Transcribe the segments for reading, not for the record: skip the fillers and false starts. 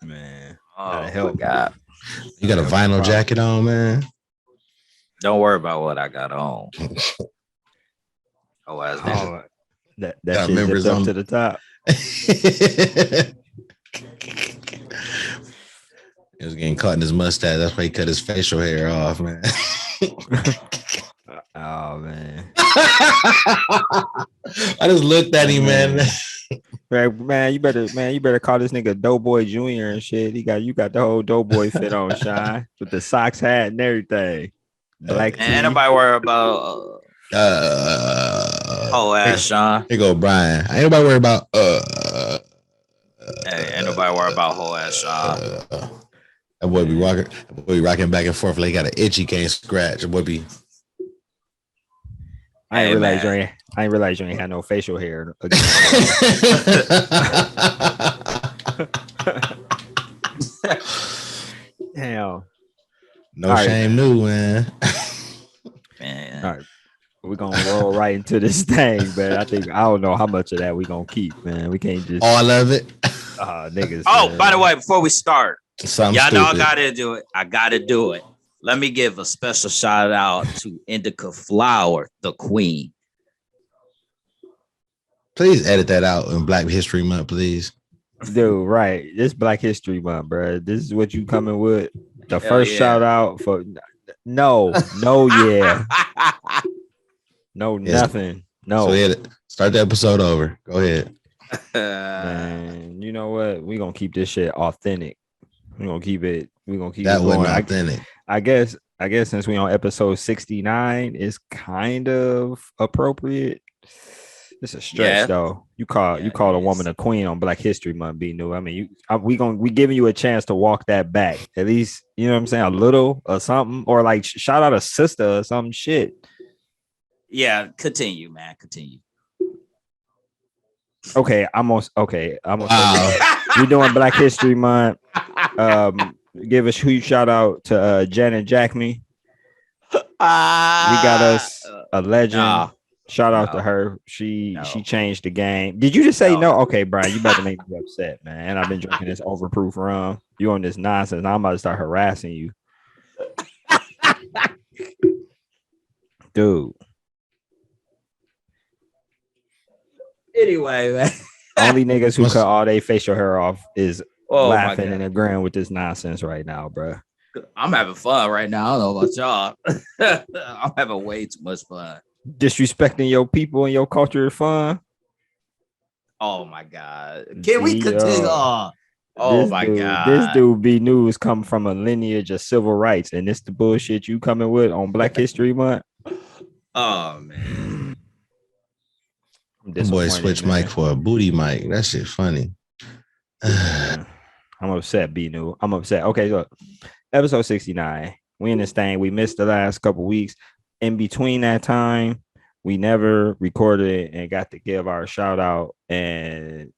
Man, gotta Oh my help. god! You got Gotta a help your vinyl problem. jacket on, man. Don't worry about what I got on. Oh, ass nigga. Oh, that Got shit zipped members up on. to the top. He was getting caught in his mustache. That's why he cut his facial hair off, man. Oh man. I just looked at him, man. Man, you better call this nigga Doughboy Jr. and shit. You got the whole Doughboy fit on, Shine, with the socks, hat, and everything. Black And ain't tee. nobody worry about whole ass Sean. Here go Brian. Ain't nobody worry about Hey, ain't nobody worry about whole ass Sean. that boy be rocking. That boy be rocking back and forth like he got an itch he can't scratch. That boy be. I ain't Hey, realize man. you ain't had no facial hair again. Damn. No All right. shame, new man. Man. All right. We're gonna roll right into this thing, man. I don't know how much of that we gonna keep, man. We can't just All of it. niggas. Oh, man. by the way, before we start, Something y'all know I stupid. gotta do it. I gotta do it. Let me give a special shout out to Indica Flower, the queen. Please edit that out in Black History Month, please. Dude, right. This Black History Month, bro. This is what you coming with. The Hell first yeah. shout out for no, yeah, no, Yes. nothing. No. So start the episode over. Go ahead. Man, you know what? We're gonna keep this shit authentic. We're gonna keep it That going. wasn't authentic. I guess since we on episode 69, it's kind of appropriate. It's a stretch Yeah. though. You call Yeah, a it woman is. a queen on Black History Month, be new. I mean, we giving you a chance to walk that back. At least, you know what I'm saying, a little or something, or like shout out a sister or some shit. Yeah, continue, man. Continue. Okay, I'm gonna Wow. we doing Black History Month. Give a huge shout out to Janet Jackme. We got us a legend. Nah. Shout out to No. her. She No. changed the game. Did you just say No. no? Okay, Brian, you about to make me upset, man. And I've been drinking this overproof rum. You on this nonsense. Now I'm about to start harassing you. Dude. Anyway, man. Only niggas who cut all their facial hair off is Oh my laughing and god. agreeing with this nonsense right now, bro. I'm having fun right now. I don't know about y'all. I'm having way too much fun. Disrespecting your people and your culture is fun. Oh my god. Can we See, continue? Oh this my dude, god. This dude B News come from a lineage of civil rights, and this the bullshit you coming with on Black History Month. Oh man. I'm That boy disappointed, switched man. mic for a booty mic. That shit funny. Man, I'm upset, B New. I'm upset. Okay, look, episode 69. We in this thing. We missed the last couple weeks. In between that time, we never recorded and got to give our shout out and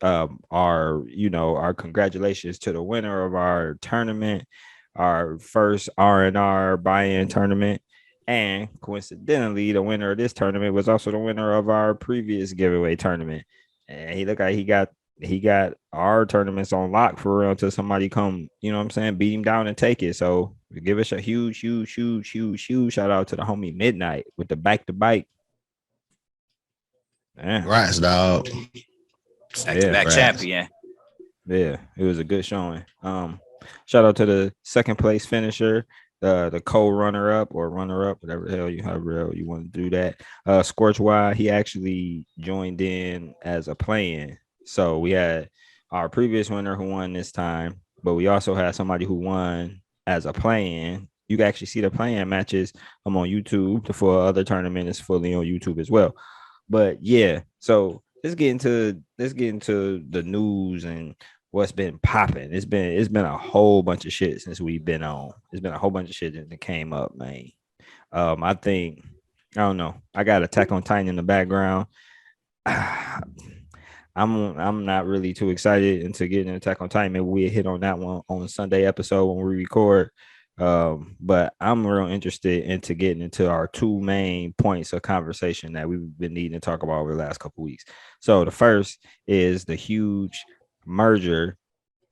our congratulations to the winner of our tournament, our first R&R buy-in tournament. And coincidentally, the winner of this tournament was also the winner of our previous giveaway tournament. And he looked like he got our tournaments on lock for real until somebody come, you know what I'm saying, beat him down and take it. So give us a huge shout out to the homie Midnight with the back to bike. Yeah. Rats, dog. Back-to-back champion. Yeah, it was a good showing. Shout out to the second place finisher, the co-runner up or runner up, however you want to do that. Scorch Wild, he actually joined in as a play-in. So we had our previous winner who won this time, but we also had somebody who won as a play-in. You can actually see the play-in matches. I'm on YouTube. The full other tournament is fully on YouTube as well. But yeah, so let's get into the news and what's been popping. It's been a whole bunch of shit since we've been on. It's been a whole bunch of shit that came up, man. I think I don't know. I got Attack on Titan in the background. I'm not really too excited into getting Attack on Titan. Maybe we hit on that one on Sunday episode when we record. But I'm real interested into getting into our two main points of conversation that we've been needing to talk about over the last couple of weeks. So the first is the huge merger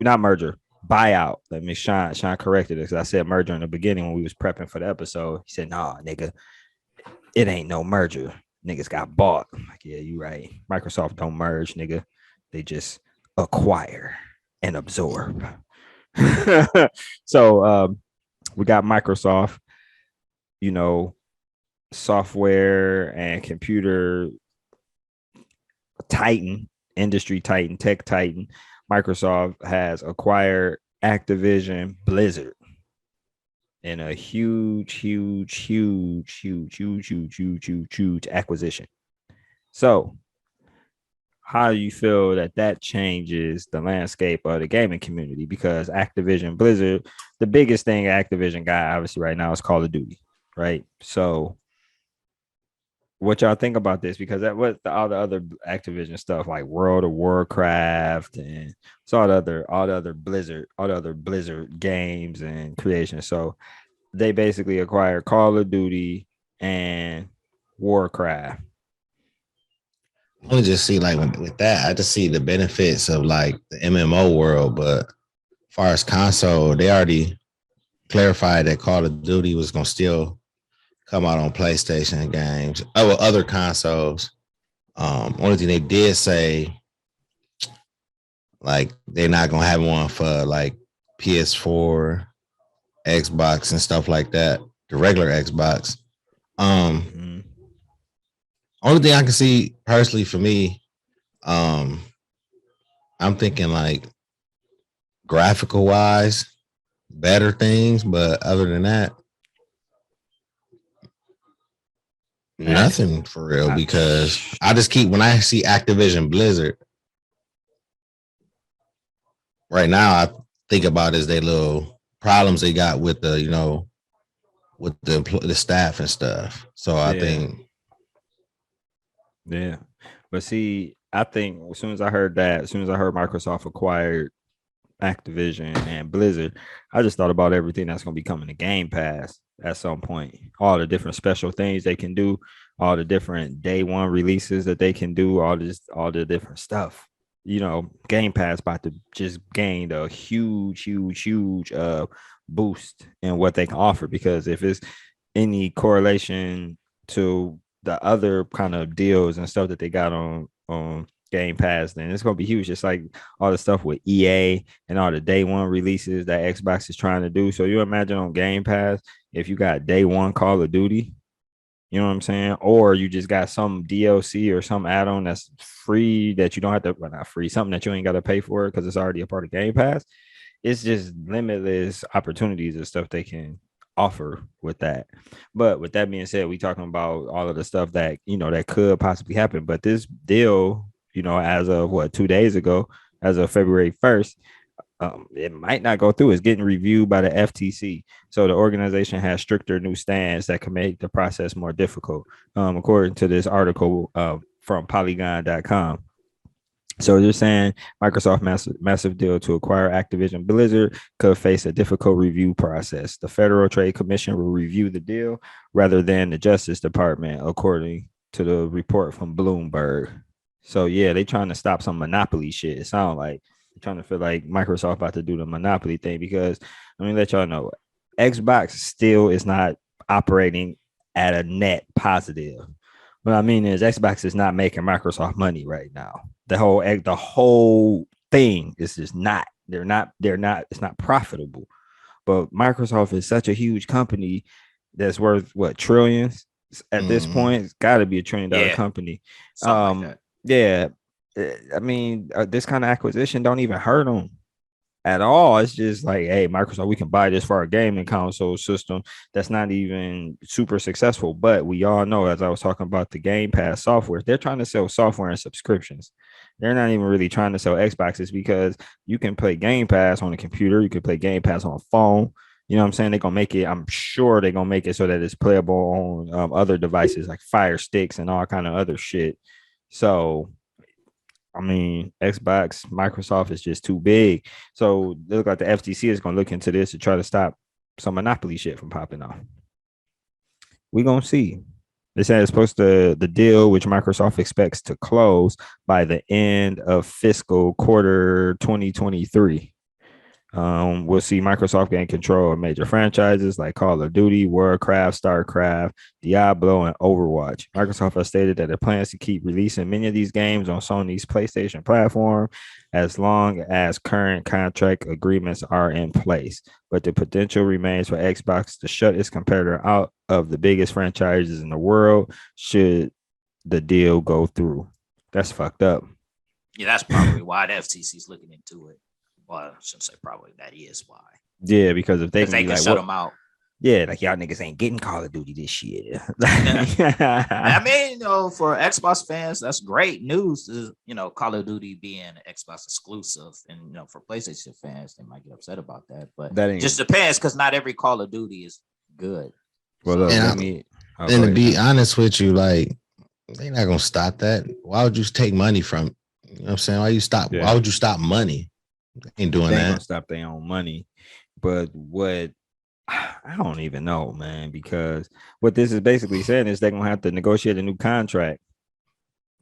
not merger, buyout. Let me Sean corrected it because I said merger in the beginning when we was prepping for the episode. He said, "Nah, nigga, it ain't no merger. Niggas got bought." I'm like, yeah, you right. Microsoft don't merge, nigga. They just acquire and absorb. So we got Microsoft, you know, software and computer titan, industry titan, tech titan. Microsoft has acquired Activision Blizzard in a huge acquisition. So, how do you feel that that changes the landscape of the gaming community? Because Activision Blizzard, the biggest thing Activision got obviously right now is Call of Duty, right? So, what y'all think about this? Because that what all the other Activision stuff like World of Warcraft and so all the other Blizzard games and creations. So they basically acquired Call of Duty and Warcraft. I only just see like with that, I just see the benefits of like the MMO world, but as far as console, they already clarified that Call of Duty was gonna still come out on PlayStation games, other consoles. Only thing they did say, like they're not gonna have one for like PS4, Xbox, and stuff like that. The regular Xbox. Mhm. Only thing I can see personally for me, um, I'm thinking like graphical wise, better things, but other than that, nothing for real. Because I just keep when I see Activision Blizzard right now, I think about is they little problems they got with the with the staff and stuff. So I think Yeah. But see, I think as soon as I heard that, as soon as I heard Microsoft acquired Activision and Blizzard, I just thought about everything that's going to be coming to Game Pass at some point. All the different special things they can do, all the different day one releases that they can do, all the different stuff. Game Pass about to just gain a huge boost in what they can offer because if it's any correlation to the other kind of deals and stuff that they got on Game Pass, then it's gonna be huge. Just like all the stuff with EA and all the day one releases that Xbox is trying to do. So you imagine on Game Pass if you got day one Call of Duty, you know what I'm saying? Or you just got some DLC or some add-on that's free that you don't have to, well, not free, something that you ain't got to pay for because it's already a part of Game Pass. It's just limitless opportunities and stuff they can offer with that. But with that being said, we talking about all of the stuff that that could possibly happen. But this deal, as of 2 days ago, as of February 1st, it might not go through. It's getting reviewed by the FTC. So the organization has stricter new stands that can make the process more difficult, according to this article from Polygon.com. So they're saying Microsoft massive deal to acquire Activision Blizzard could face a difficult review process. The Federal Trade Commission will review the deal rather than the Justice Department, according to the report from Bloomberg. So yeah, they trying to stop some monopoly shit. It sounds like they're trying to feel like Microsoft about to do the monopoly thing because let me let y'all know, Xbox still is not operating at a net positive. What I mean is Xbox is not making Microsoft money right now. The whole thing is just not. They're not. It's not profitable. But Microsoft is such a huge company that's worth what trillions at this point. It's got to be $1 trillion company. Something like that. Yeah. I mean, this kind of acquisition don't even hurt them at all. It's just like, hey, Microsoft, we can buy this for our gaming console system that's not even super successful. But we all know, as I was talking about the Game Pass software, they're trying to sell software and subscriptions. They're not even really trying to sell Xboxes because you can play Game Pass on a computer, you can play Game Pass on a phone. You know what I'm saying? They're gonna make it. I'm sure they're gonna make it so that it's playable on other devices like Fire Sticks and all kind of other shit. So I mean, Xbox, Microsoft is just too big. So they look like the FTC is going to look into this to try to stop some monopoly shit from popping off. We're going to see. They said it's supposed to, the deal, which Microsoft expects to close by the end of fiscal quarter 2023. We'll see Microsoft gain control of major franchises like Call of Duty, Warcraft, StarCraft, Diablo, and Overwatch. Microsoft has stated that it plans to keep releasing many of these games on Sony's PlayStation platform as long as current contract agreements are in place. But the potential remains for Xbox to shut its competitor out of the biggest franchises in the world should the deal go through. That's fucked up. Yeah, that's probably why the FTC's looking into it. Well, I shouldn't say probably. That is why. Yeah, because if they If can they be can like, shut what? them out. Yeah, like y'all niggas ain't getting Call of Duty this year. I mean, you know, for Xbox fans, that's great news. You know, Call of Duty being an Xbox exclusive, and you know, for PlayStation fans, they might get upset about that. But That ain't just depends because not every Call of Duty is good. well. So, Look, And, let me. Oh, and go to ahead, be John. honest with you, like they're not gonna stop that. Why would you take money from? You know what I'm saying? Why you stop? Why Yeah, would you stop money? They ain't doing they ain't gonna that. stop their own money. But what I don't even know, man, because what this is basically saying is they're gonna have to negotiate a new contract.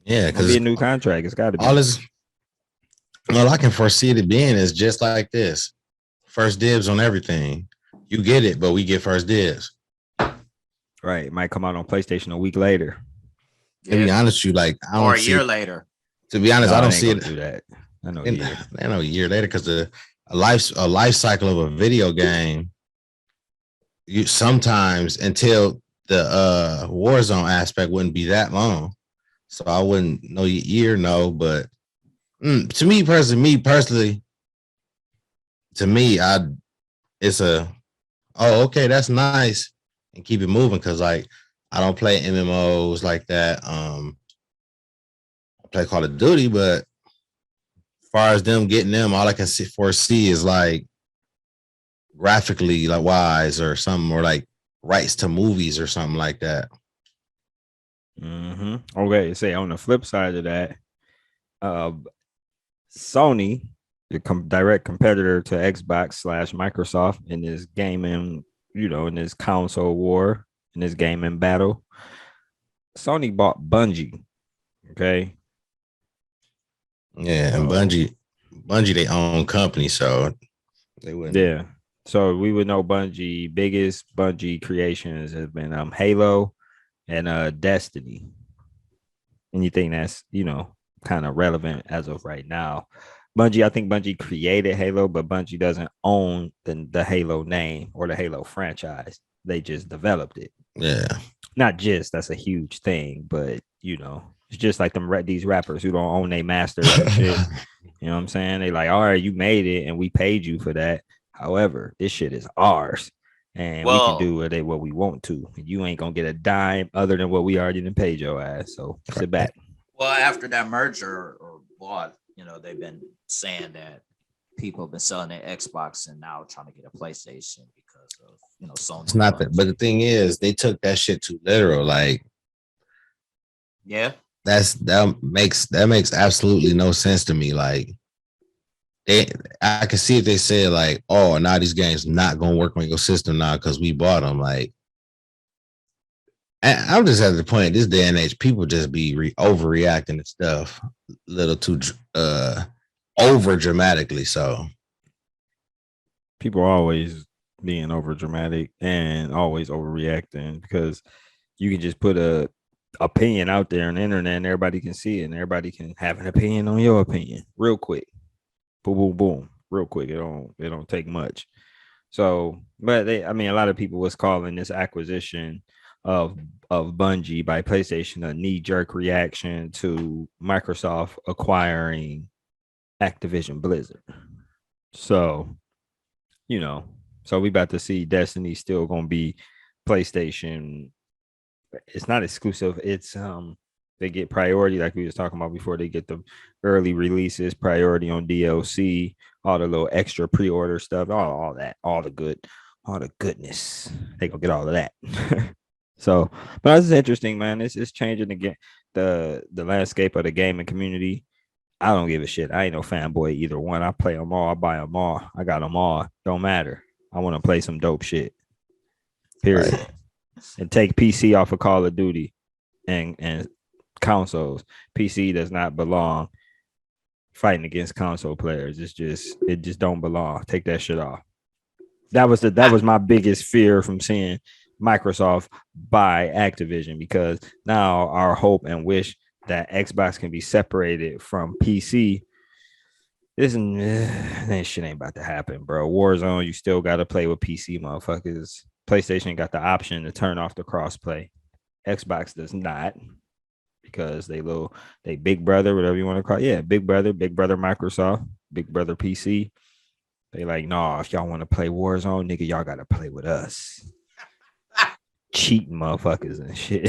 Yeah, It's gonna be a because new contract. It's got to all be. this, all I can foresee it being is just like this: first dibs on everything. You get it, but we get first dibs. Right. It might come out on PlayStation a week later. To be yeah, honest, with you like I or don't a see year it. later. To be honest, I No, it don't ain't see gonna it. do that. I know In, year. I know a year later because the a life cycle of a video game. You sometimes until the Warzone aspect wouldn't be that long, so I wouldn't know year no. But to me personally, to me, I it's a oh okay that's nice and keep it moving because like I don't play MMOs like that. I play Call of Duty, but as far as them getting them, all I can foresee is like graphically like wise or something or like rights to movies or something like that. Okay. Say on the flip side of that, uh, Sony, the direct competitor to Xbox slash Microsoft in this gaming, in this console war, in this gaming battle, Sony bought Bungie. Okay. Yeah, and So, Bungie, they own company, so they wouldn't. yeah. So we would know Bungie, biggest Bungie creations have been Halo and Destiny. Anything that's, kind of relevant as of right now. I think Bungie created Halo, but Bungie doesn't own the Halo name or the Halo franchise. They just developed it. Yeah, Not just that's a huge thing, but it's just like these rappers who don't own their masters and shit. You know what I'm saying? They like, all right, you made it and we paid you for that. However, this shit is ours. And we can Well, do with it what we want to. You ain't gonna get a dime other than what we already done paid your ass. So sit back. well, after that merger or bought, you know, they've been saying that people have been selling their Xbox and now trying to get a PlayStation because of it's Sony not that. funds. But the thing is, they took that shit too literal. Like Yeah, that makes absolutely no sense to me. Like they, I can see if they said like, oh, now these games not gonna work on your system now because we bought them. Like I'm just at the point this day and age, people just be overreacting to stuff a little too over dramatically. So People are always being over dramatic and always overreacting because you can just put a opinion out there on the internet and everybody can see it and everybody can have an opinion on your opinion real quick. Boom, boom, boom, real quick. It don't take much. So, but a lot of people was calling this acquisition of Bungie by PlayStation a knee jerk reaction to Microsoft acquiring Activision Blizzard. So, you know, so we about to see Destiny still gonna be PlayStation. It's not exclusive. It's they get priority like we was talking about before. They get the early releases, priority on DLC, all the little extra pre-order stuff, all that, all the goodness. They gonna get all of that. So, but this is interesting, man. It's changing again the landscape of the gaming community. I don't give a shit. I ain't no fanboy either one. I play them all. I buy them all. I got them all. Don't matter. I want to play some dope shit. Period. right. And take PC off of Call of Duty and consoles. PC does not belong fighting against console players. It just don't belong. Take that shit off. That was my biggest fear from seeing Microsoft buy Activision, because now our hope and wish that Xbox can be separated from PC. That shit ain't about to happen, bro. Warzone, you still got to play with PC motherfuckers. PlayStation got the option to turn off the crossplay. Xbox does not, because they big brother, whatever you want to call it. Yeah, big brother Microsoft, big brother PC. They like, nah, if y'all want to play Warzone, nigga, y'all gotta play with us. Cheating motherfuckers and shit.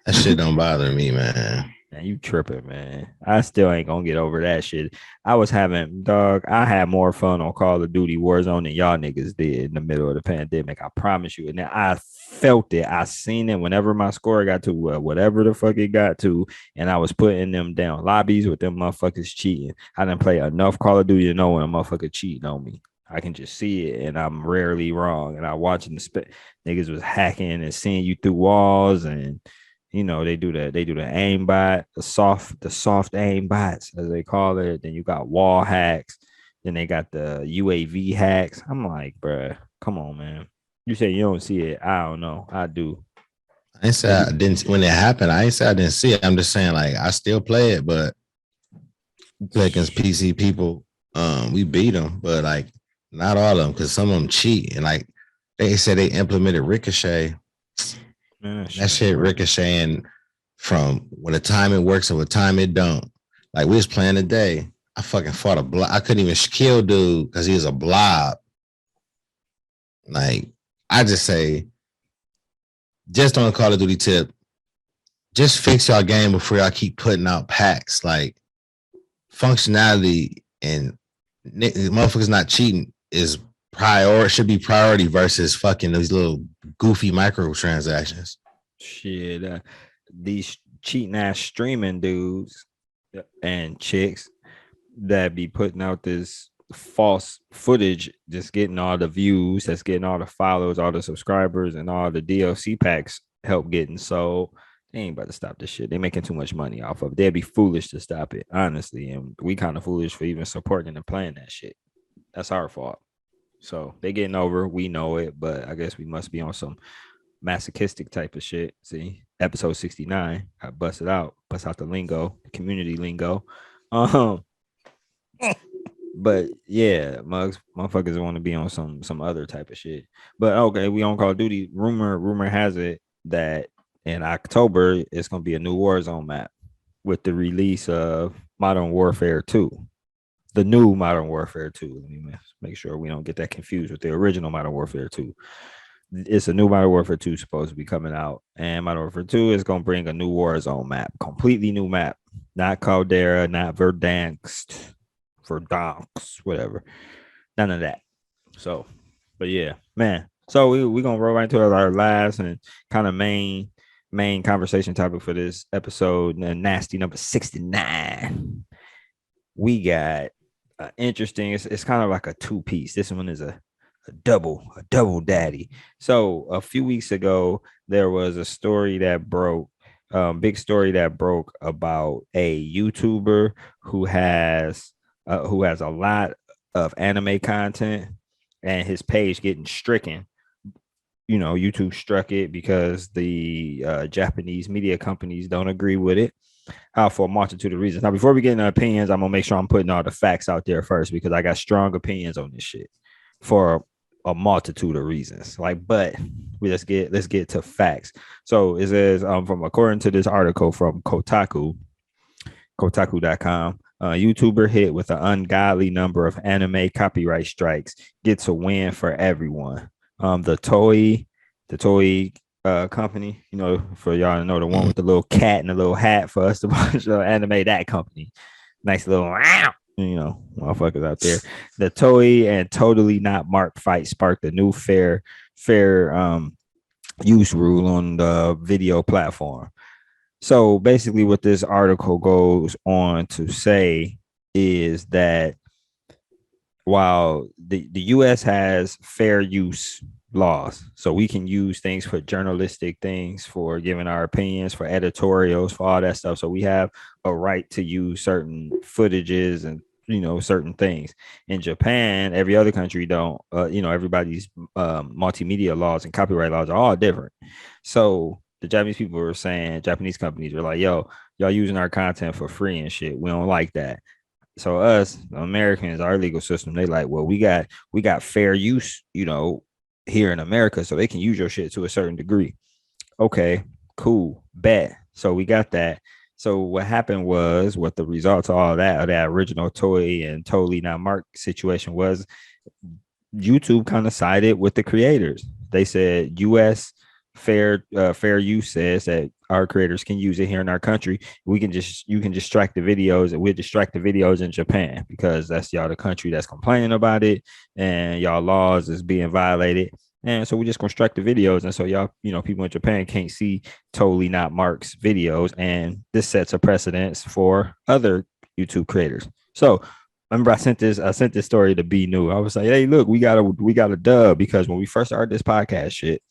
That shit don't bother me, man. Man, you tripping, man. I still ain't gonna get over that shit. I had more fun on Call of Duty Warzone than y'all niggas did in the middle of the pandemic. I promise you. And I felt it. I seen it whenever my score got to whatever the fuck it got to, and I was putting them down lobbies with them motherfuckers cheating. I didn't play enough Call of Duty to know when a motherfucker cheating on me. I can just see it, and I'm rarely wrong. And I watching niggas was hacking and seeing you through walls, and they do the aim bot, the soft aim bots as they call it. Then you got wall hacks. Then they got the UAV hacks. I'm like, bruh, come on, man. You say you don't see it. I don't know. I do. I ain't say I didn't when it happened. I ain't say I didn't see it. I'm just saying, like, I still play it, but play against PC people. We beat them, but like not all of them, because some of them cheat. And like they said, they implemented Ricochet. Man, that shit ricocheting from what a time it works and what time it don't. Like we was playing today. I fucking fought a blob. I couldn't even kill dude because he was a blob. Like, I just say, just on a Call of Duty tip, just fix y'all game before y'all keep putting out packs. Like, functionality and motherfuckers not cheating should be priority versus fucking these little goofy microtransactions. Shit, these cheating ass streaming dudes and chicks that be putting out this false footage, just getting all the views, that's getting all the followers, all the subscribers, and all the DLC packs help getting sold. They ain't about to stop this shit. They making too much money off of it. They'd be foolish to stop it, honestly. And we kind of foolish for even supporting and playing that shit. That's our fault. So they getting over. We know it, but I guess we must be on some masochistic type of shit. See, episode 69. I bust out the lingo, the community lingo. But yeah, mugs, motherfuckers want to be on some other type of shit. But okay, we on Call of Duty. Rumor has it that in October it's gonna be a new Warzone map with the release of Modern Warfare 2. The new Modern Warfare 2. Let me make sure we don't get that confused with the original Modern Warfare 2. It's a new Modern Warfare 2 supposed to be coming out, and Modern Warfare 2 is gonna bring a new Warzone map, completely new map, not Caldera, not Verdansk, whatever, none of that. So, but yeah, man. So we gonna roll right into our last and kind of main conversation topic for this episode, nasty number 69. We got interesting. It's kind of like a two piece. This one is a double daddy. So a few weeks ago, there was a story that broke. Big story that broke about a YouTuber who has a lot of anime content and his page getting stricken. YouTube struck it because the Japanese media companies don't agree with it for a multitude of reasons. Now, before we get into opinions, I'm gonna make sure I'm putting all the facts out there first, because I got strong opinions on this shit for a multitude of reasons. But let's get to facts. So it says, from according to this article from Kotaku.com, YouTuber hit with an ungodly number of anime copyright strikes gets a win for everyone. The Toei company, for y'all to know, the one with the little cat and the little hat for us to watch anime, that company. Nice little motherfuckers out there. The Toei and Totally Not Marked fight sparked a new fair use rule on the video platform. So basically what this article goes on to say is that while the US has fair use laws. So we can use things for journalistic things, for giving our opinions, for editorials, for all that stuff. So we have a right to use certain footages and certain things. In Japan, every other country don't. Everybody's multimedia laws and copyright laws are all different. So the Japanese people were saying, Japanese companies were like, "Yo, y'all using our content for free and shit. We don't like that." So us Americans, our legal system, they like, well, we got fair use, here in America, so they can use your shit to a certain degree. Okay, cool, bet. So we got that. So what happened was, what the results of all that, of that original toy and totally not mark situation was, YouTube kind of sided with the creators. They said U.S. fair use says that our creators can use it here in our country. You can distract the videos, and we'll distract the videos in Japan because that's y'all the country that's complaining about it, and y'all laws is being violated. And so we just construct the videos, and so y'all, people in Japan can't see totally not Mark's videos, and this sets a precedence for other YouTube creators. So remember I sent this story to B New. I was like, hey, look, we got a dub, because when we first started this podcast shit,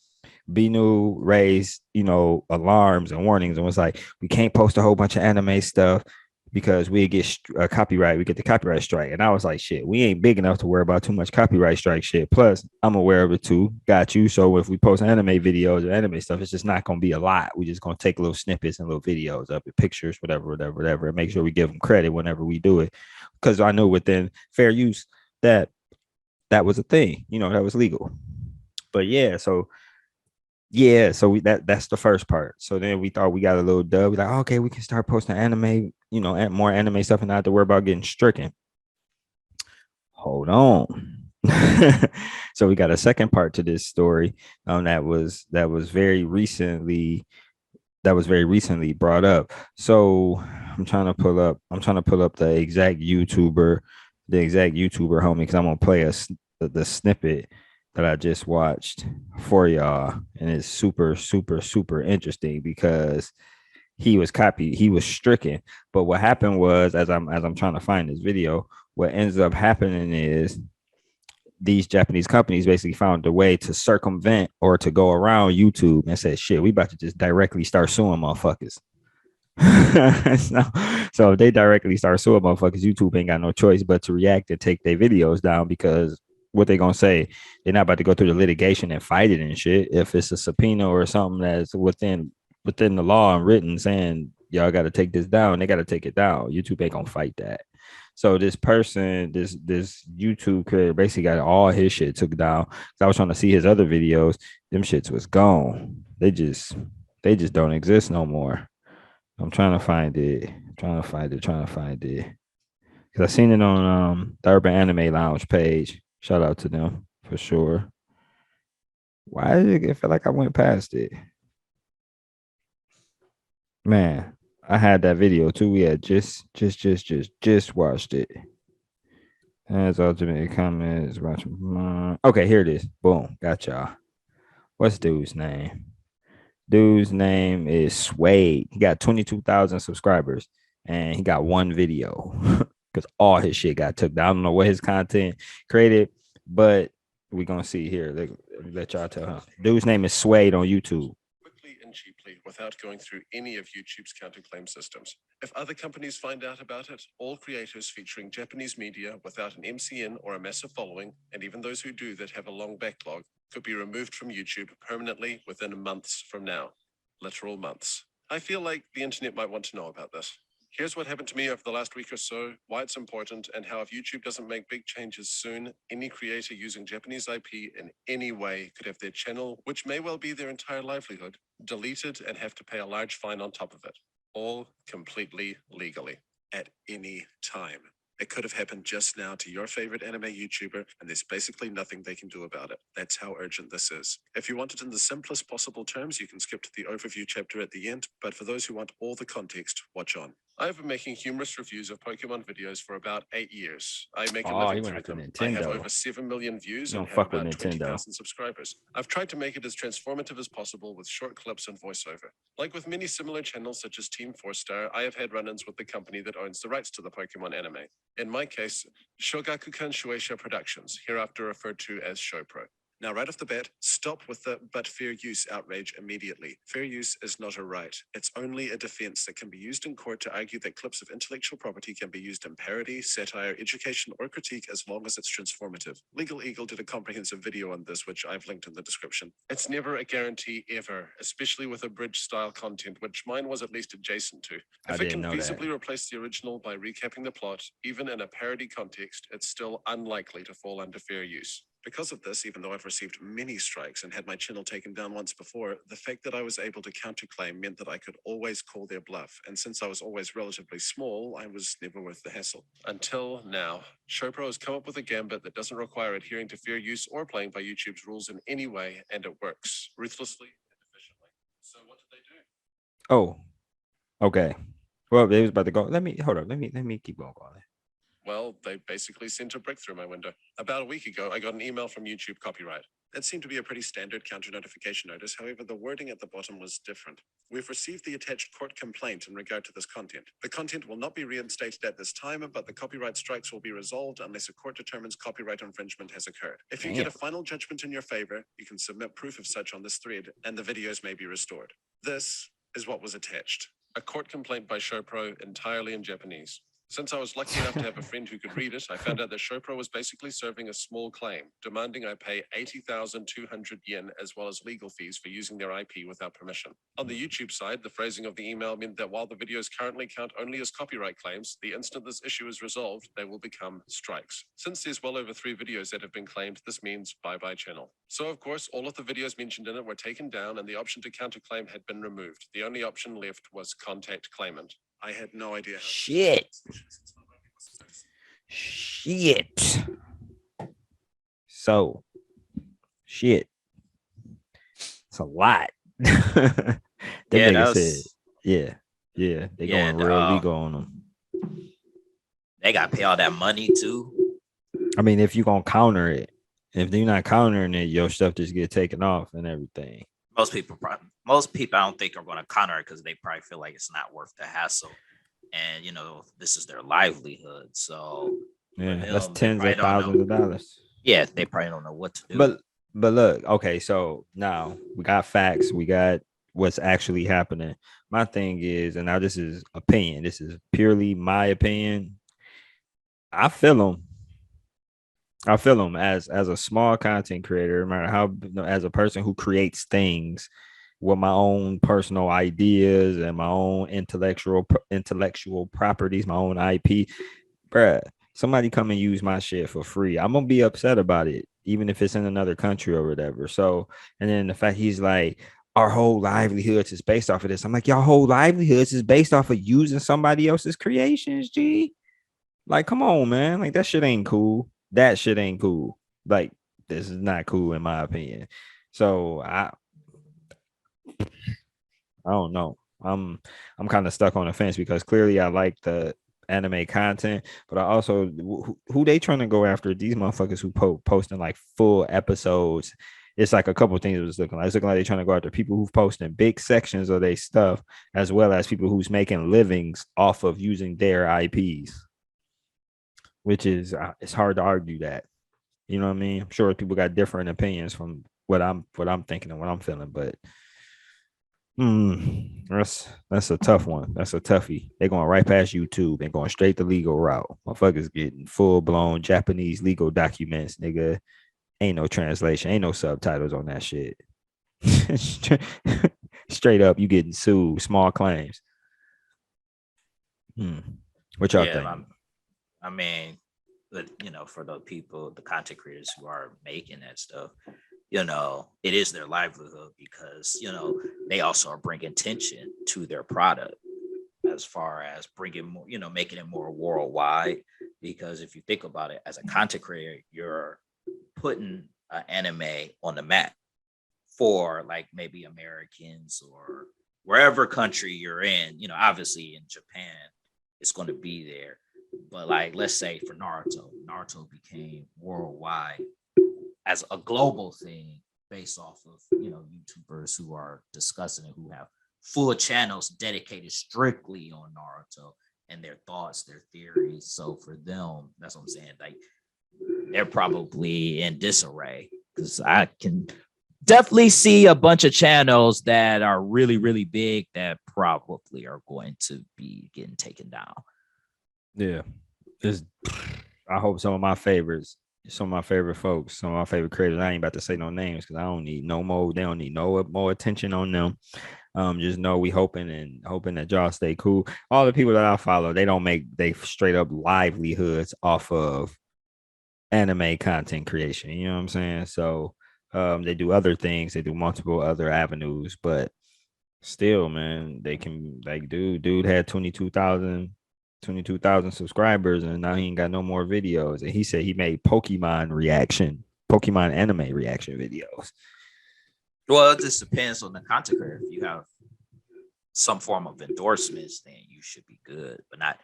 B New raised, alarms and warnings and was like, we can't post a whole bunch of anime stuff because we get copyright. We get the copyright strike. And I was like, shit, we ain't big enough to worry about too much copyright strike shit. Plus, I'm aware of it too. Got you. So if we post anime videos or anime stuff, it's just not going to be a lot. We just going to take little snippets and little videos of it, pictures, whatever, and make sure we give them credit whenever we do it. Because I know within fair use that that was a thing, that was legal. But so that's the first part. So then we thought we got a little dub. We like, okay, we can start posting anime, more anime stuff and not have to worry about getting stricken. Hold on. So we got a second part to this story. That was very recently brought up. So I'm trying to pull up the exact YouTuber homie, because I'm gonna play the snippet that I just watched for y'all, and it's super super super interesting because he was stricken. But what happened was, as I'm trying to find this video, what ends up happening is these Japanese companies basically found a way to circumvent or to go around YouTube and said, shit, we about to just directly start suing motherfuckers. So if they directly start suing motherfuckers, YouTube ain't got no choice but to react and take their videos down, because what they gonna say, they're not about to go through the litigation and fight it and shit. If it's a subpoena or something that's within the law and written saying y'all got to take this down, they got to take it down. YouTube ain't gonna fight that. So this person, this YouTube creator, basically got all his shit took down. I was trying to see his other videos. Them shits was gone. They just don't exist no more. I'm trying to find it. Trying to find it. Because I seen it on the Urban Anime Lounge page. Shout out to them for sure. Why did it feel like I went past it? Man, I had that video too. We had just watched it. As ultimate comments, watching. Okay, here it is. Boom, got y'all. What's dude's name? Dude's name is Swade. He got 22,000 subscribers, and he got one video because all his shit got took down. I don't know what his content created, but we're gonna see here. Let y'all tell him. Dude's name is Swade on YouTube. Quickly and cheaply without going through any of YouTube's counterclaim systems. If other companies find out about it, all creators featuring Japanese media without an MCN or a massive following, and even those who do that have a long backlog, could be removed from YouTube permanently within months from now. Literal months. I feel like the internet might want to know about this. Here's what happened to me over the last week or so, why it's important, and how if YouTube doesn't make big changes soon, any creator using Japanese IP in any way could have their channel, which may well be their entire livelihood, deleted and have to pay a large fine on top of it. All completely legally, at any time. It could have happened just now to your favorite anime YouTuber, and there's basically nothing they can do about it. That's how urgent this is. If you want it in the simplest possible terms, you can skip to the overview chapter at the end, but for those who want all the context, watch on. I've been making humorous reviews of Pokemon videos for about 8 years. I make a living through them. I have over 7 million views and have about 20,000 subscribers. I've tried to make it as transformative as possible with short clips and voiceover. Like with many similar channels such as Team 4-Star, I have had run-ins with the company that owns the rights to the Pokemon anime. In my case, Shogakukan Shueisha Productions, hereafter referred to as Showpro. Now, right off the bat, stop with the but fair use outrage immediately. Fair use is not a right. It's only a defense that can be used in court to argue that clips of intellectual property can be used in parody, satire, education, or critique as long as it's transformative. Legal Eagle did a comprehensive video on this, which I've linked in the description. It's never a guarantee ever, especially with abridged-style content, which mine was at least adjacent to. If it can feasibly replace the original by recapping the plot, even in a parody context, it's still unlikely to fall under fair use. Because of this, even though I've received many strikes and had my channel taken down once before, the fact that I was able to counterclaim meant that I could always call their bluff. And since I was always relatively small, I was never worth the hassle. Until now, ShowPro has come up with a gambit that doesn't require adhering to fair use or playing by YouTube's rules in any way, and it works ruthlessly and efficiently. So what did they do? Oh, okay. Well, they was about to go. Let me keep going. Well, they basically sent a brick through my window. About a week ago, I got an email from YouTube Copyright. It seemed to be a pretty standard counter notification notice. However, the wording at the bottom was different. We've received the attached court complaint in regard to this content. The content will not be reinstated at this time, but the copyright strikes will be resolved unless a court determines copyright infringement has occurred. If you get a final judgment in your favor, you can submit proof of such on this thread, and the videos may be restored. This is what was attached. A court complaint by ShowPro entirely in Japanese. Since I was lucky enough to have a friend who could read it, I found out that ShowPro was basically serving a small claim, demanding I pay 80,200 yen as well as legal fees for using their IP without permission. On the YouTube side, the phrasing of the email meant that while the videos currently count only as copyright claims, the instant this issue is resolved, they will become strikes. Since there's well over 3 videos that have been claimed, this means bye-bye channel. So of course, all of the videos mentioned in it were taken down and the option to counterclaim had been removed. The only option left was contact claimant. I had no idea. Shit. So, shit. It's a lot. Them niggas said, yeah. They going real legal on them. They got to pay all that money too. I mean, if you gonna counter it, if they're not countering it, your stuff just get taken off and everything. Most people I don't think are going to counter it because they probably feel like it's not worth the hassle, and this is their livelihood. So that's tens of thousands of dollars. Yeah, they probably don't know what to do. But look, okay, so now we got facts, we got what's actually happening. My thing is, and now this is opinion. This is purely my opinion. I feel them as a small content creator, no matter how, as a person who creates things with my own personal ideas and my own intellectual properties, my own IP, bruh. Somebody come and use my shit for free, I'm gonna be upset about it, even if it's in another country or whatever. So, and then the fact he's like, our whole livelihoods is based off of this. I'm like, y'all whole livelihoods is based off of using somebody else's creations, G. Like, come on, man. Like, that shit ain't cool. That shit ain't cool. Like, this is not cool in my opinion. So I don't know. I'm kind of stuck on the fence because clearly I like the anime content, but I also who they trying to go after? These motherfuckers who posting like full episodes. It's like a couple of things it was looking like. It's looking like they're trying to go after people who've posting big sections of their stuff, as well as people who's making livings off of using their IPs. Which is it's hard to argue that. You know what I mean? I'm sure people got different opinions from what I'm thinking and what I'm feeling, but that's a tough one. That's a toughie. They're going right past YouTube and going straight the legal route. Motherfuckers getting full-blown Japanese legal documents, nigga. Ain't no translation, ain't no subtitles on that shit. Straight up, you getting sued, small claims. What y'all think? I mean, but for the people, the content creators who are making that stuff, it is their livelihood because they also are bringing attention to their product as far as bringing more, making it more worldwide. Because if you think about it, as a content creator, you're putting an anime on the map for like maybe Americans or wherever country you're in. Obviously in Japan, it's going to be there. But like, let's say for Naruto became worldwide as a global thing based off of, YouTubers who are discussing it, who have full channels dedicated strictly on Naruto and their thoughts, their theories. So for them, that's what I'm saying. Like, they're probably in disarray because I can definitely see a bunch of channels that are really, really big that probably are going to be getting taken down. Yeah. It's, I hope some of my favorites, some of my favorite folks, some of my favorite creators. I ain't about to say no names because I don't need no more. They don't need no more attention on them. Just know we hoping that y'all stay cool. All the people that I follow, they don't make they straight up livelihoods off of anime content creation. You know what I'm saying? So they do other things, they do multiple other avenues, but still, man, they can like dude had 22,000 subscribers and now he ain't got no more videos. And he said he made Pokemon anime reaction videos. Well, it just depends on the content creator. If you have some form of endorsements, then you should be good. But not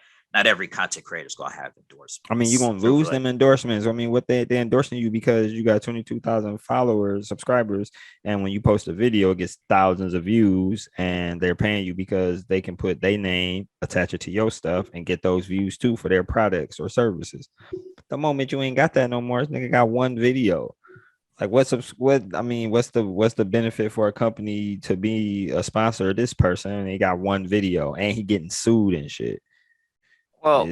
every content creator is gonna have endorsements. I mean, you're gonna lose them endorsements. I mean, what they're endorsing you because you got 22,000 followers, subscribers, and when you post a video, it gets thousands of views, and they're paying you because they can put their name, attach it to your stuff, and get those views too for their products or services. The moment you ain't got that no more, this nigga got one video. Like what's the benefit for a company to be a sponsor of this person and they got one video and he getting sued and shit? Well,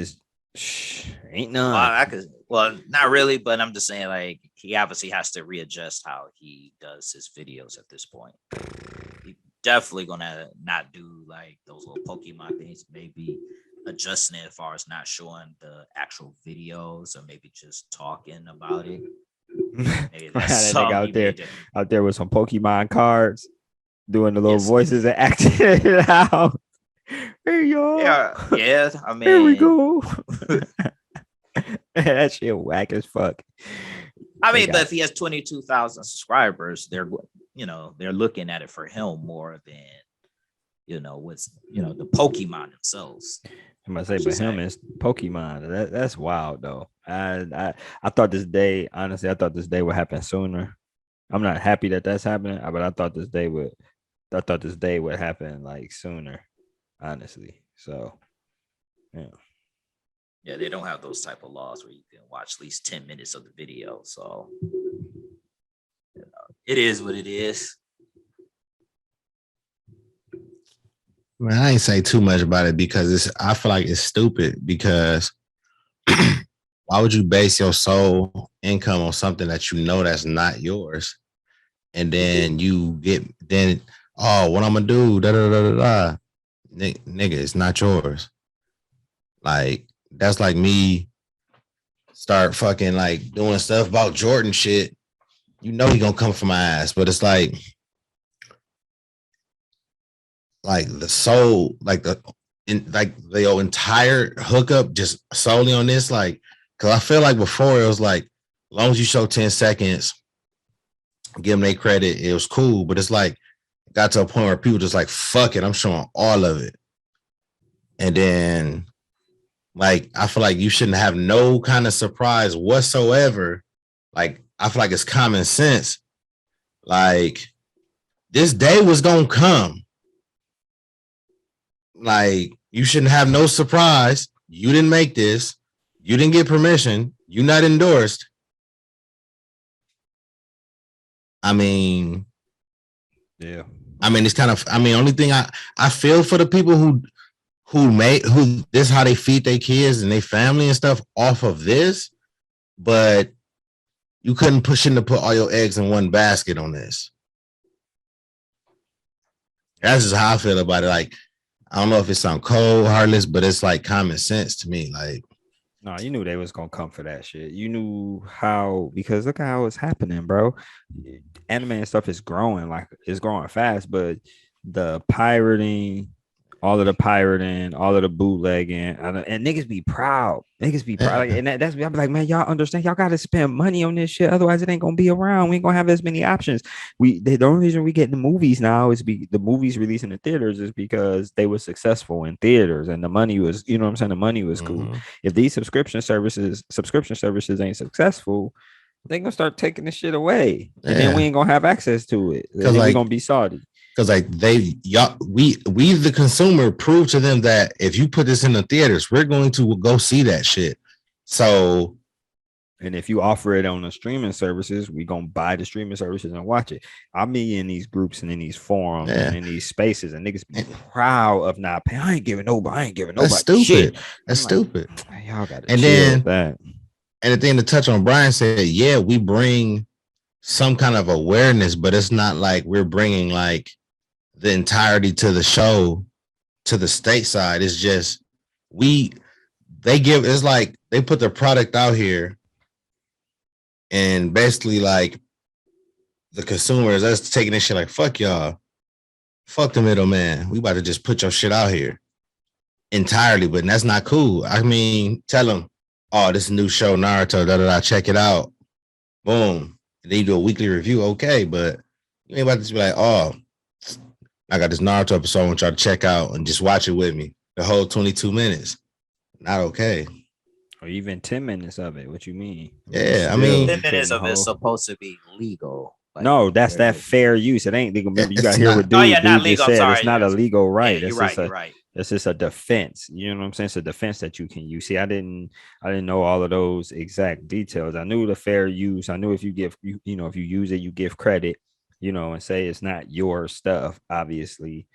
ain't none. Well, not really, but I'm just saying, like, he obviously has to readjust how he does his videos at this point. He definitely gonna not do like those little Pokemon things, maybe adjusting it as far as not showing the actual videos or maybe just talking about it. Maybe that's out there with some Pokemon cards, doing the little voices and acting it out. Hey y'all. Yeah. I mean, here we go. That shit whack as fuck. I mean, but if he has 22,000 subscribers, they're looking at it for him more than what's the Pokemon themselves. I'm gonna say, but him is Pokemon. That's wild though. I thought this day, honestly, I thought this day would happen sooner. I'm not happy that that's happening, but I thought this day would happen like sooner, honestly. So, yeah. Yeah, they don't have those type of laws where you can watch at least 10 minutes of the video. So, it is what it is. Man, I ain't say too much about it because I feel like it's stupid because why would you base your sole income on something that you know that's not yours? And then what I'm gonna do, nigga, it's not yours. Like, that's like me start fucking like doing stuff about Jordan shit. You know he gonna come for my ass, but it's like the soul, the entire hookup just solely on this, like, because I feel like before it was like, as long as you show 10 seconds, give them their credit, it was cool. But it's like, it got to a point where people just like, fuck it, I'm showing all of it. And then, like, I feel like you shouldn't have no kind of surprise whatsoever. Like, I feel like it's common sense. Like, this day was gonna come. Like, you shouldn't have no surprise. You didn't make this. You didn't get permission. You're not endorsed. I mean, yeah. I mean, it's kind of, only thing I feel for the people who this is how they feed their kids and their family and stuff off of this, but you couldn't put all your eggs in one basket on this. That's just how I feel about it. Like, I don't know if it sounds cold, heartless, but it's like common sense to me. Like, no, you knew they was gonna come for that shit. You knew how, because look at how it's happening, bro. Anime and stuff is growing, like it's growing fast, but the pirating, all of the bootlegging, and niggas be proud. Like, and that's I'm like, man, y'all understand? Y'all got to spend money on this shit, otherwise it ain't gonna be around. We ain't gonna have as many options. The only reason we get the movies now is the movies releasing in theaters is because they were successful in theaters and the money was, you know what I'm saying? The money was cool. If these subscription services ain't successful, they gonna start taking the shit away, and then we ain't gonna have access to it. Then we gonna be salty. Because like we the consumer prove to them that if you put this in the theaters, we're going to go see that shit. So And if you offer it on the streaming services, we gonna buy the streaming services and watch it. I'm in these groups and in these forums and in these spaces, and niggas be proud of not paying. I ain't giving That's nobody shit. stupid. That's I'm like, stupid. y'all gotta And chill with then, that. and the thing to touch on, Brian said, yeah, we bring some kind of awareness, but it's not like we're bringing like the entirety to the show to the stateside. It's just we they give it's like they put the product out here and basically like the consumers that's taking this shit like fuck y'all, fuck the middleman. We about to just put your shit out here entirely, but that's not cool. I mean, tell them, oh, this new show Naruto, da da da, check it out. Boom. And then you do a weekly review, okay, but you ain't about to just be like, oh, I got this Naruto episode I want y'all to check out and just watch it with me. The whole 22 minutes. Not okay. Or even 10 minutes of it. What you mean? Yeah, I mean, 10 minutes of it's supposed to be legal. Like, no, that's that fair use. It ain't legal. Remember, you got to hear what dude, oh, yeah, not dude legal. just said. Sorry, it's not a legal right. Yeah, you're right. It's just a defense. You know what I'm saying? It's a defense that you can use. See, I didn't know all of those exact details. I knew the fair use. I knew if you give if you use it, you give credit, and say it's not your stuff, obviously,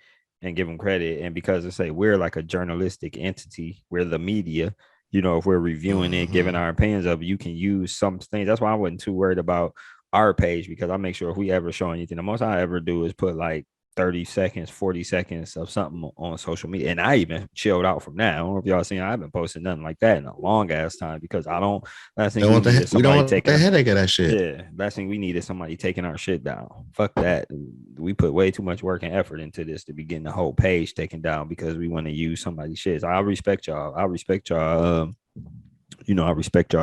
and give them credit. And because they say we're like a journalistic entity, we're the media. If we're reviewing it, giving our opinions of it, you can use some things. That's why I wasn't too worried about our page, because I make sure if we ever show anything, the most I ever do is put like 30 seconds, 40 seconds of something on social media. And I even chilled out from that. I don't know if y'all seen, I haven't posted nothing like that in a long ass time, because I don't, last thing we don't want the headache of that shit. Yeah. Last thing we need is somebody taking our shit down. Fuck that. We put way too much work and effort into this to be getting the whole page taken down because we want to use somebody's shit. So I respect y'all. I respect y'all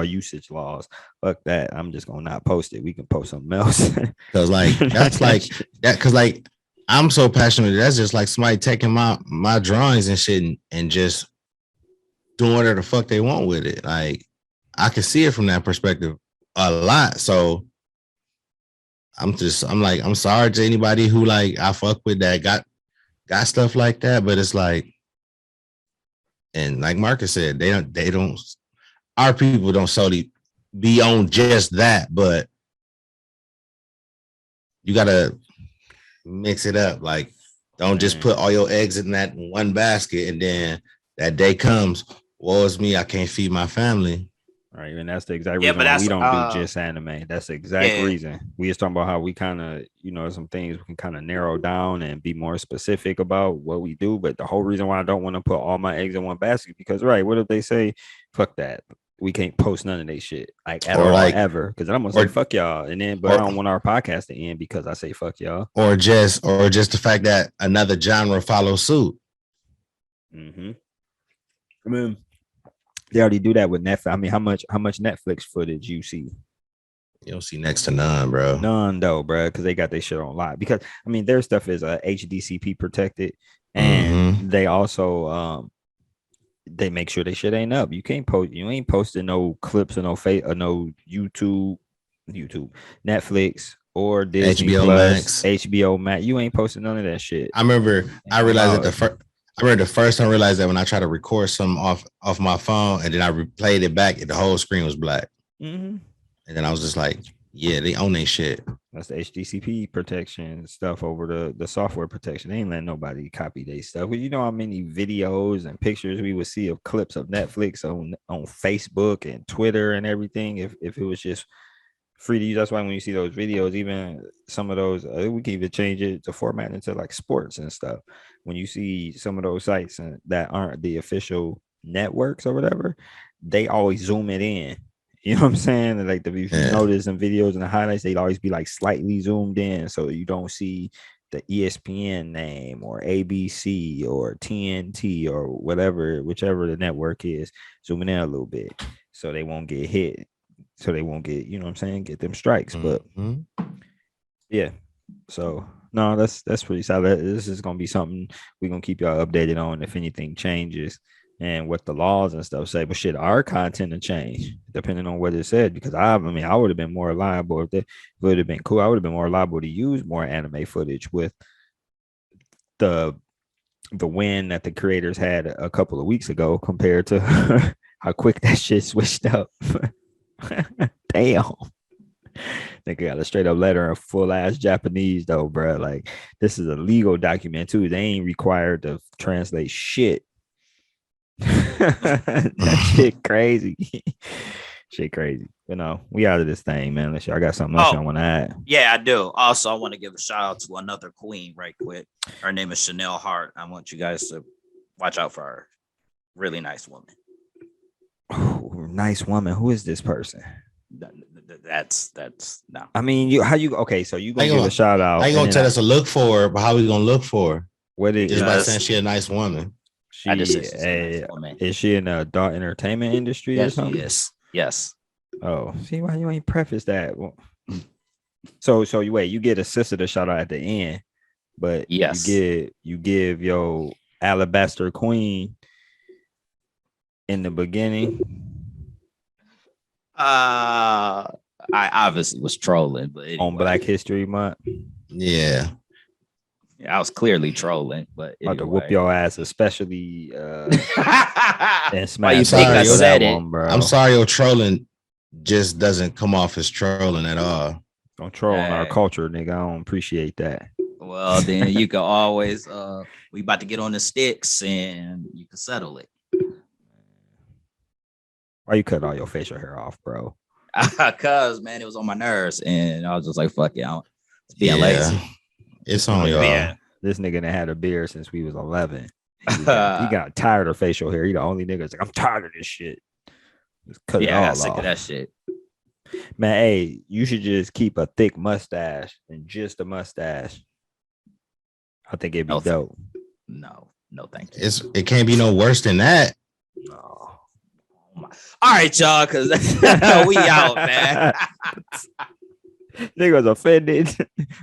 usage laws. Fuck that. I'm just gonna not post it. We can post something else. Cause like that's like that. Cause like I'm so passionate. That's just like somebody taking my drawings and shit and just doing whatever the fuck they want with it. Like I can see it from that perspective a lot. So I'm sorry to anybody who like I fuck with that got stuff like that. But it's like, and like Marcus said, they don't. Our people don't solely be on just that, but you gotta mix it up. Like, don't just put all your eggs in that one basket, and then that day comes, woe is me, I can't feed my family. Right, and that's the exact reason why we don't do just anime. That's the exact reason. We just talking about how we kind of, some things we can kind of narrow down and be more specific about what we do. But the whole reason why I don't want to put all my eggs in one basket, because what if they say, fuck that, we can't post none of they shit like at all, ever, because I'm gonna say fuck y'all, and then I don't want our podcast to end because I say fuck y'all, or just the fact that another genre follows suit. I mean, they already do that with Netflix. I mean, how much Netflix footage you see? You don't see next to none, bro. None though, bro, because they got their shit on live. Because I mean, their stuff is HDCP protected, and they also they make sure they shit ain't up. You ain't posting no clips or no YouTube, Netflix or Disney HBO Plus, HBO Max. You ain't posting none of that shit. I remember I realized that the first time I realized that when I tried to record something off my phone and then I replayed it back, the whole screen was black. And then I was just like, yeah, they own their shit. That's the HDCP protection stuff over the software protection. They ain't letting nobody copy their stuff. Well, you know how many videos and pictures we would see of clips of Netflix on Facebook and Twitter and everything if it was just free to use. That's why when you see those videos, even some of those, we can even change it to format into like sports and stuff. When you see some of those sites that aren't the official networks or whatever, they always zoom it in. You know what I'm saying? Like if you notice in videos and the highlights, they'd always be like slightly zoomed in, so you don't see the ESPN name or ABC or TNT or whichever the network is, zooming in a little bit, so they won't get hit. So they won't get, you know what I'm saying, get them strikes. But yeah, so no, that's pretty solid. This is gonna be something we're gonna keep y'all updated on if anything changes and what the laws and stuff say. But shit, our content will change depending on what it said, because I would have been more liable if it would have been cool. I would have been more liable to use more anime footage with the win that the creators had a couple of weeks ago compared to how quick that shit switched up. Damn. Nigga got a straight up letter in full ass Japanese though, bro. Like this is a legal document too. They ain't required to translate shit. That shit crazy. Shit crazy. You know, we out of this thing, man. Unless y'all got something else y'all want to add. Yeah, I do. Also, I want to give a shout out to another queen right quick. Her name is Chanel Hart. I want you guys to watch out for her. Really nice woman. Oh, nice woman. Who is this person? That's no. I mean, okay, so you gonna give a shout out. How you gonna tell us to look for her, but how we gonna look for her? What is just by saying she a nice woman? She nice woman. Is she in the adult entertainment industry or something? Yes. Yes. Oh, see why you ain't preface that. So you wait, you get a sister to shout out at the end, but yes, you give your alabaster queen in the beginning. I obviously was trolling, but anyway. On Black History Month. Yeah, I was clearly trolling, but anyway. About to whoop your ass, especially and smash. You think I said it? One, bro. I'm sorry, your trolling just doesn't come off as trolling at all. Don't troll on our culture, nigga. I don't appreciate that. Well, then you can always we about to get on the sticks and you can settle it. Why you cut all your facial hair off, bro? Cause man, it was on my nerves, and I was just like, "Fuck it, I'm being lazy." It's on y'all. Yeah. This nigga that had a beard since we was 11. He got tired of facial hair. He the only nigga that's like, I'm tired of this shit. Just cut it all off. Sick of that shit. Man, hey, you should just keep a thick mustache and just a mustache. I think it'd be dope. No, thank you. It can't be no worse than that. No. All right, y'all, because we out, man. Niggas offended.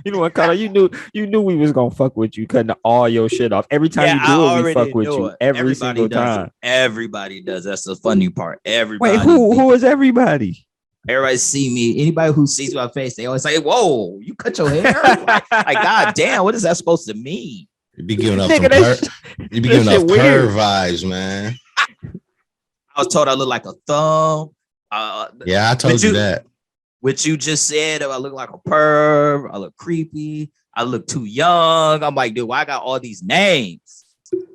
You know what, Connor? You knew we was gonna fuck with you, cutting all your shit off. Every time you do it, we fuck with you. Every single time. Everybody does. That's the funny part. Everybody. Wait, who is everybody? Everybody see me. Anybody who sees my face, they always say, "Whoa, you cut your hair!" like, God damn, what is that supposed to mean? You be giving up some curve vibes, man. I was told I look like a thumb. Yeah, I told you that. What you just said, I look like a perv. I look creepy. I look too young. I'm like, dude, why I got all these names?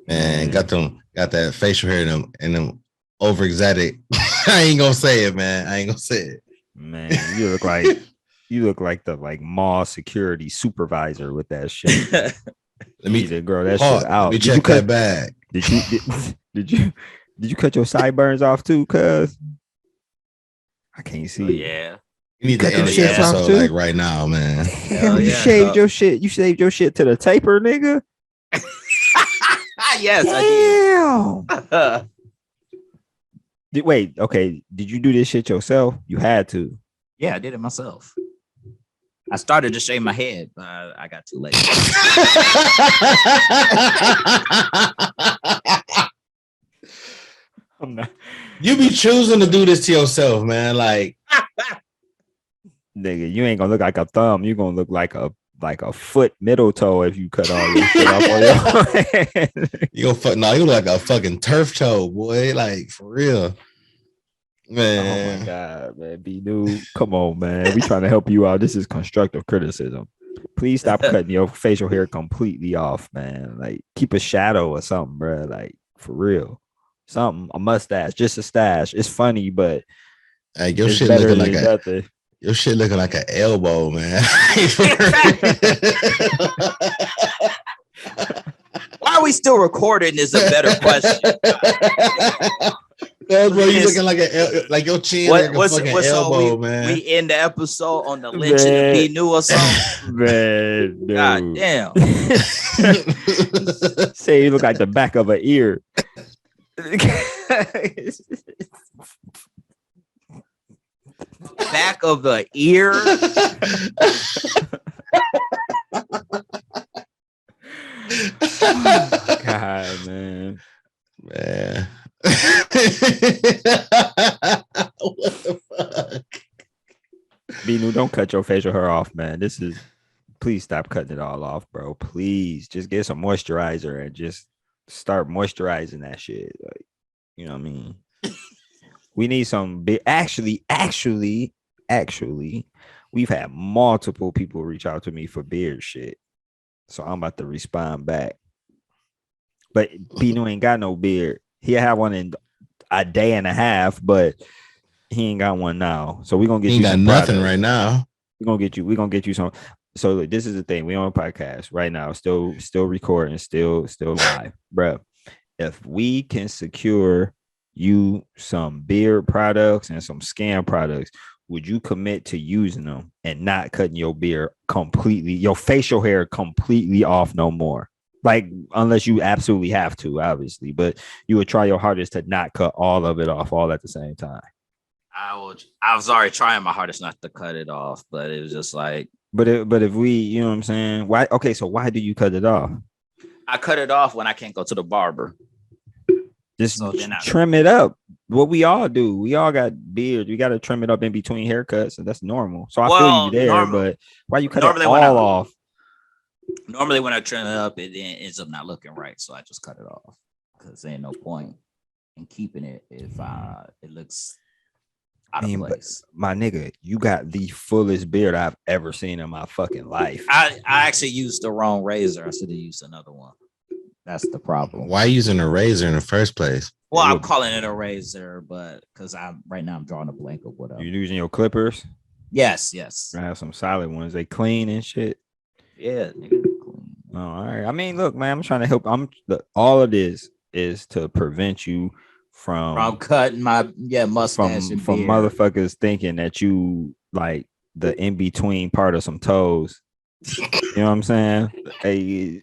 Man, got that facial hair and them over exotic. I ain't gonna say it, man. I ain't gonna say it. Man, you look like the mall security supervisor with that shit. Let me grow that shit out. Let me check that bag. Did you cut your sideburns off too? Cuz I can't see. Yeah. You need to end the episode like right now, man. Hell, you shaved your shit. You shaved your shit to the taper, nigga. Yes, damn. I did. Wait, okay. Did you do this shit yourself? You had to. Yeah, I did it myself. I started to shave my head, but I got too late. I'm not. You be choosing to do this to yourself, man. Like, nigga, you ain't gonna look like a thumb. You gonna look like a foot middle toe if you cut all your shit off on your head. You look like a fucking turf toe, boy. Like, for real. Man. Oh my God, man. B-New, come on, man. We trying to help you out. This is constructive criticism. Please stop cutting your facial hair completely off, man. Like, keep a shadow or something, bro. Like, for real. Something, a mustache, just a stash. It's funny, but hey, your shit looking like nothing. Your shit looking like an elbow, man. Why are we still recording is a better question. Bro, you looking like your chin like a fucking elbow, man. We end the episode on the lynching of B-New or something. Man, no. God damn. Say you look like the back of an ear. Back of the ear. Oh, God, man. What the fuck? B-New, don't cut your facial hair off, man. Please stop cutting it all off, bro. Please just get some moisturizer and just start moisturizing that shit. Like, you know what I mean? We need some big. Actually, we've had multiple people reach out to me for beard shit. So I'm about to respond back. But Pino ain't got no beard. He'll have one in a day and a half, but he ain't got one now. So we're gonna get He you ain't got some nothing products. right now. We're gonna get you some. So look, this is the thing. We on a podcast right now, still recording, still live, bro. If we can secure you some beard products and some skin products, would you commit to using them and not cutting your beard completely, your facial hair completely off no more? Like, unless you absolutely have to, obviously, but you would try your hardest to not cut all of it off all at the same time. I was already trying my hardest not to cut it off, but it was just like. But if we, you know what I'm saying? Why? Okay, so why do you cut it off? I cut it off when I can't go to the barber. Just trim it up. What we all do. We all got beards. We got to trim it up in between haircuts, and that's normal. So I feel you there, but why you cut it all off? Normally, when I trim it up, it ends up not looking right, so I just cut it off because there ain't no point in keeping it if it looks out of place. My nigga, you got the fullest beard I've ever seen in my fucking life. I actually used the wrong razor. I should have used another one. That's the problem. Why using a razor in the first place? Well, I'm calling it a razor, but because right now I'm drawing a blank of what. You using your clippers? Yes. I have some solid ones. They clean and shit. Yeah, nigga. Oh, all right. I mean, look, man, I'm trying to help. All of this is to prevent you from cutting my mustache from motherfuckers thinking that you like the in between part of some toes. You know what I'm saying? Hey,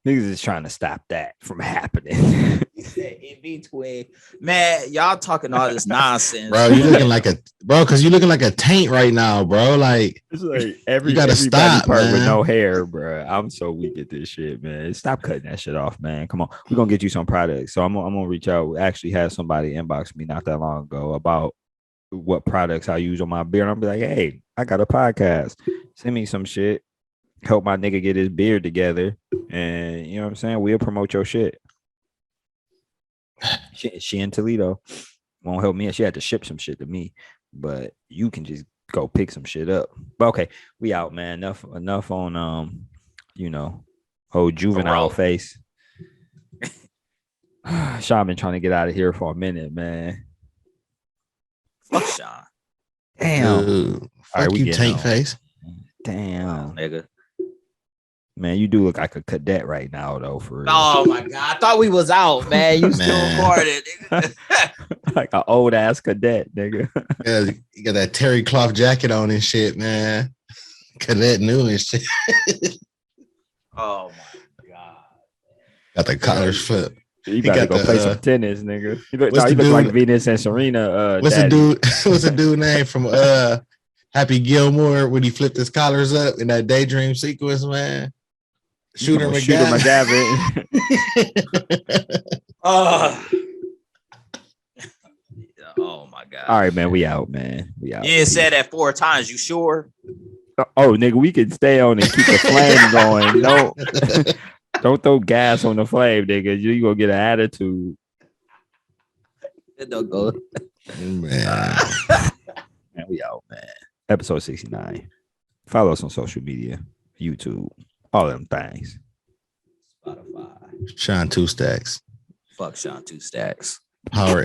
niggas is trying to stop that from happening. In between, man, y'all talking all this nonsense, bro. You looking like because you looking like a taint right now, bro. Like it's like you gotta stop, part man. with no hair, bro. I'm so weak at this shit, man. Stop cutting that shit off, man. Come on, we're gonna get you some products. So I'm gonna reach out. We actually had somebody inbox me not that long ago about what products I use on my beard. I'll be like, hey, I got a podcast. Send me some shit. Help my nigga get his beard together, and you know what I'm saying. We'll promote your shit. She in Toledo won't help me. She had to ship some shit to me, but you can just go pick some shit up. But okay, we out, man. Enough on old juvenile face. Sean been trying to get out of here for a minute, man. Fuck Sean. Damn. Dude, fuck right, you, tank face. Damn, nigga. Man, you do look like a cadet right now, though. For real. Oh my god, I thought we was out, man. You still recorded, like an old ass cadet, nigga. Yeah, you got that terry cloth jacket on and shit, man. Cadet new and shit. Oh my god. Got the collars flip. You about to go play some tennis, nigga. You look like Venus and Serena. What's the dude name from Happy Gilmore when he flipped his collars up in that daydream sequence, man? Shooter McGavin. Oh my god. All right, man. We out, man. We out. You didn't say that 4 times. You sure? Oh, nigga, we can stay on and keep the flame going. Don't throw gas on the flame, nigga. You gonna get an attitude. Don't go. Man, we out, man. Episode 69. Follow us on social media, YouTube, all them things. Spotify. Sean 2 Stacks. Fuck Sean 2 Stacks. Power.